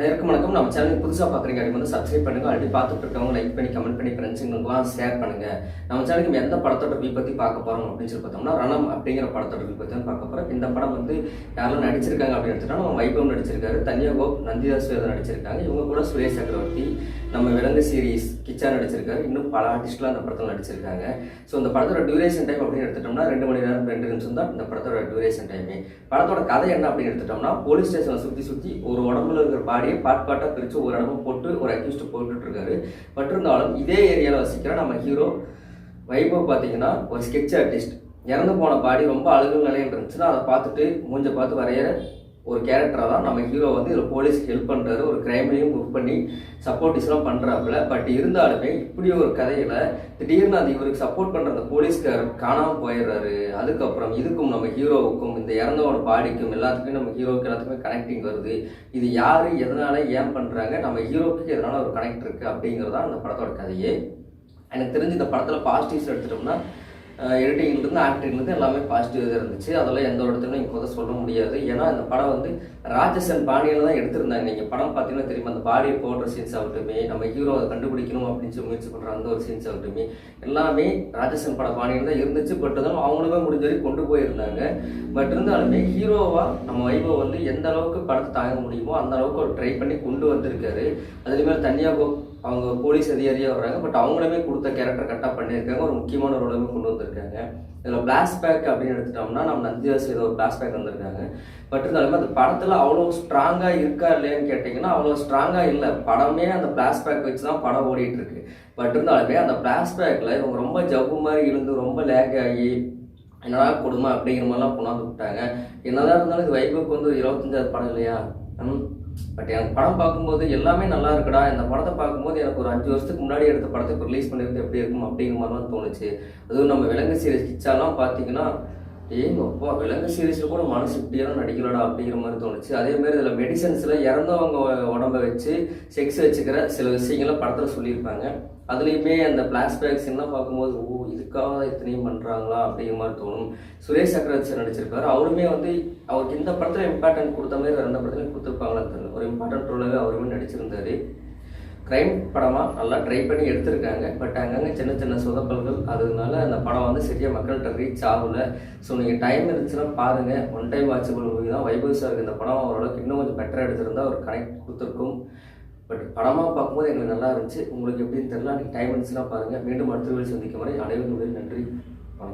அனைவருக்கும் வணக்கம். நம்ம சேனலுக்கு புதுசாக பார்க்குறீங்க அப்படி வந்து சப்ஸ்கிரைப் பண்ணுங்க. ஆல்ரெடி பார்த்துட்டு இருக்கவங்க லைக் பண்ணி கமெண்ட் பண்ணி ஃப்ரெண்ட்ஸுங்களுக்குலாம் ஷேர் பண்ணுங்க. நம்ம சேனலுக்கு எந்த படத்தோட ரிவ்யூ பற்றி பார்க்க போகிறோம் அப்படின்னு சொல்லி பார்த்தோம்னா ரணம் அப்படிங்கிற படத்தோட ரிவ்யூ பற்றி தான் பார்க்க போகிறோம். இந்த படம் வந்து யாரெல்லாம் நடிச்சிருக்காங்க அப்படின்னு எடுத்துட்டோம்னா நம்ம வைபவ் நடிச்சிருக்காரு, தன்யா கோப், நந்திதாஸ் நடிச்சிருக்காங்க. இவங்க கூட சுரேஷ் சக்கரவர்த்தி, நம்ம விலங்கு சீரிஸ் கிச்சா நடிச்சிருக்காரு. இன்னும் பல ஆர்டிஸ்ட்லாம் அந்த படத்தில் நடிச்சிருக்காங்க. ஸோ இந்த படத்தோட டியூரேஷன் டைம் அப்படின்னு எடுத்துட்டோம்னா 2 மணி நேரம் 2 நிமிஷம் தான் இந்த படத்தோட டியூரேஷன் டைமே. படத்தோட கதை என்ன அப்படின்னு எடுத்துட்டோம்னா போலீஸ் ஸ்டேஷனை சுற்றி ஒரு உடம்புல இருக்கிற பாடியை பார்ட் பிரித்து ஒரு இடமா போட்டு ஒரு அக்யூஸ்ட் போட்டுட்டு இருக்காரு. பட் இருந்தாலும் இதே ஏரியாவில் வசிக்கிற நம்ம ஹீரோ வைபவ் பார்த்தீங்கன்னா ஒரு ஸ்கெட்ச் ஆர்டிஸ்ட். இறந்து போன பாடி ரொம்ப அழுகு நிலையில் இருந்துச்சுன்னா அதை பார்த்துட்டு மூஞ்ச பார்த்து வரைகிற ஒரு கேரக்டராக தான் நம்ம ஹீரோ வந்து இதில் போலீஸ்க்கு ஹெல்ப் பண்ணுறாரு. ஒரு கிரைமையும் புக் பண்ணி சப்போர்ட்டிஸ்லாம் பண்ணுறாப்புல. பட் இருந்தாலுமே இப்படி ஒரு கதையில் திடீர்னு அது இவருக்கு சப்போர்ட் பண்ணுற அந்த போலீஸ்காரர் காணாமல் போயிடுறாரு. அதுக்கப்புறம் இதுக்கும் நம்ம ஹீரோவுக்கும் இந்த இறந்தவோட பாடிக்கும் எல்லாத்துக்குமே நம்ம ஹீரோவுக்கு எல்லாத்துக்குமே கனெக்டிங் வருது. இது யார், எதனால, ஏன் பண்ணுறாங்க, நம்ம ஹீரோவுக்கு எதனால ஒரு கனெக்ட் இருக்குது அப்படிங்கிறதான் அந்த படத்தோட கதையே. எனக்கு தெரிஞ்சு இந்த படத்தில் பாசிட்டிவ்ஸ் எடுத்துட்டோம்னா எடிட்டிங்லேருந்து ஆக்டிங்லேருந்து எல்லாமே பாசிட்டிவ் இருந்துச்சு. அதெல்லாம் எந்த ஒரு இடத்துலையும் இப்போ தான் சொல்ல முடியாது. ஏன்னா இந்த படம் வந்து ராட்சசன் பாணியில் தான் எடுத்திருந்தாங்க. நீங்கள் படம் பார்த்தீங்கன்னா தெரியுமா, அந்த பாடியை போடுற சீன்ஸ் ஆகட்டுமே, நம்ம ஹீரோ அதை கண்டுபிடிக்கணும் அப்படின்னு சொல்லி முயற்சி பண்ணுற அந்த ஒரு சீன்ஸ் ஆகட்டுமே எல்லாமே ராட்சசன் பட பாணியில் தான் இருந்துச்சு. பட் தான் அவங்களுமே முடிஞ்ச வரைக்கும் கொண்டு போயிருந்தாங்க. பட் இருந்தாலுமே ஹீரோவாக நம்ம வைபவ் வந்து எந்த அளவுக்கு படத்தை தாங்க முடியுமோ அந்த அளவுக்கு ஒரு ட்ரை பண்ணி கொண்டு வந்திருக்காரு. அதுலேயுமே தனியாக அவங்க போலீஸ் அதிகாரியாக வர்றாங்க. பட் அவங்களுமே கொடுத்த கேரக்டர் கரெக்டாக பண்ணியிருக்காங்க. ஒரு முக்கியமான ரோலுமே கொண்டு வந்திருக்காங்க. இதில் பிளாஷ்பேக் அப்படின்னு எடுத்துட்டோம்னா நம்ம நந்திதாஸ் ஏதோ ஒரு பிளாஷ்பேக் வந்திருக்காங்க. பட் இருந்தாலுமே அந்த படத்தில் அவ்வளோ ஸ்ட்ராங்காக இருக்கா இல்லையான்னு கேட்டிங்கன்னா அவ்வளோ ஸ்ட்ராங்காக இல்லை. படமே அந்த பிளாஷ்பேக் வச்சு தான் படம் ஓடிட்டு இருக்கு. பட் இருந்தாலுமே அந்த பிளாஷ்பேக்கில் இவங்க ரொம்ப ஜவ்வு மாதிரி இருந்து ரொம்ப லேக் ஆகி என்னடா கொடுமை அப்படிங்கிற மாதிரிலாம் கொண்டாந்து விட்டாங்க. என்னதான் இருந்தாலும் இது வைபவுக்கு வந்து ஒரு 25வது படம் இல்லையா. பட் எனக்கு படம் பார்க்கும்போது எல்லாமே நல்லா இருக்குடா. இந்த படத்தை பார்க்கும்போது எனக்கு ஒரு 5 வருஷத்துக்கு முன்னாடி எடுத்த படத்தை இப்போ ரிலீஸ் பண்ணியிருந்து எப்படி இருக்கும் அப்படிங்கிற மாதிரிலாம் தோணுச்சு. அதுவும் நம்ம விலங்கு சீரிஸ் கிச்சாலாம் பார்த்தீங்கன்னா அப்பா விலங்கு சீரீஸில் கூட மனசு இப்படியெல்லாம் நடிக்கலடா அப்படிங்கிற மாதிரி தோணுச்சு. அதேமாதிரி இதில் மெடிசன்ஸில் இறந்தவங்க உடம்பை வச்சு செக்ஸ் வச்சுக்கிற சில விஷயங்களை படத்தில் சொல்லியிருப்பாங்க. அதுலேயுமே அந்த பிளாஷ்பேக்ஸ் எல்லாம் பார்க்கும்போது இதுக்காக இத்தனையும் பண்ணுறாங்களா அப்படிங்கிற மாதிரி தோணும். சுரேஷ் சக்கரவர்த்தி நடிச்சிருக்காரு. அவருமே வந்து அவருக்கு இந்த படத்தில் இம்பார்ட்டன்ட் கொடுத்த மாதிரி 2 படத்துலையும் கொடுத்துருப்பாங்களான்னு தெரியல. ஒரு இம்பார்ட்டன்ட் ரோலாகவே அவருமே நடிச்சிருந்தாரு. க்ரைம் படமாக நல்லா ட்ரை பண்ணி எடுத்திருக்காங்க. பட் அங்கங்கே சின்ன சின்ன சொதப்பல்கள், அதனால அந்த படம் வந்து சரியாக மக்கள்கிட்ட ரீச் ஆகலை. ஸோ நீங்கள் டைம் இருந்துச்சுன்னா பாருங்கள். ஒன் டைம் வாட்சபிள் மூவி தான். வைபவ் சாருக்கு இந்த படம் ஓரளவுக்கு இன்னும் கொஞ்சம் பெட்டராக எடுத்திருந்தா ஒரு கனெக்ட் கொடுத்துருக்கும். பட் படமாக பார்க்கும்போது எங்களுக்கு நல்லா இருந்துச்சு. உங்களுக்கு எப்படின்னு தெரியல. நீங்கள் டைம் இருந்துச்சுன்னா பாருங்கள். மீண்டும் அடுத்த வீடியோ சந்திக்கும் வரை அனைவரும் நன்றி.